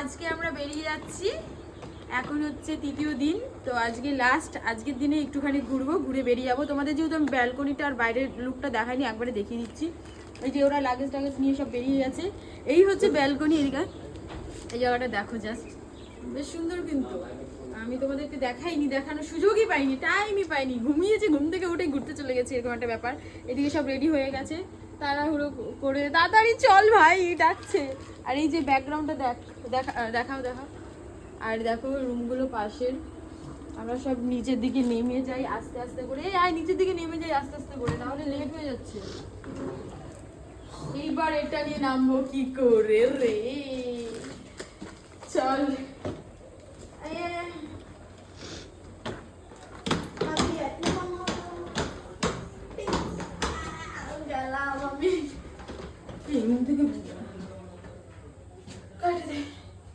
আজকে আমরা বেরিয়ে যাচ্ছি, এখন হচ্ছে তৃতীয় দিন। তো আজকে লাস্ট, আজকের দিনে একটুখানি ঘুরবো, ঘুরে বেরিয়ে যাবো। তোমাদের যেহেতু আমি ব্যালকনিটা আর বাইরের লুকটা দেখাইনি, একবারে দেখিয়ে দিচ্ছি। ওই যে ওরা লাগেজ টাগেজ নিয়ে সব বেরিয়ে গেছে, এই হচ্ছে ব্যালকনি। এদিকে এই জায়গাটা দেখো, জাস্ট বেশ সুন্দর। কিন্তু আমি তোমাদেরকে দেখাইনি, দেখানোর সুযোগই পাইনি, টাইমই পাইনি, ঘুমিয়েছি, ঘুম থেকে উঠে ঘুরতে চলে গেছি, এরকম একটা ব্যাপার। এদিকে সব রেডি হয়ে গেছে, তাড়াহুড়ো করে তাড়াতাড়ি চল ভাই ডাকছে। আর এই যে ব্যাকগ্রাউন্ডটা দেখাও। আর দেখো রুমগুলো পাশের, আমরা সব নিচের দিকে নেমে যাই আস্তে আস্তে করে। এই আয় নিচের দিকে নেমে যাই আস্তে আস্তে করে, নাহলে লেট হয়ে যাচ্ছে। এইবার এটা নিয়ে নামবো কি করে রে, চল।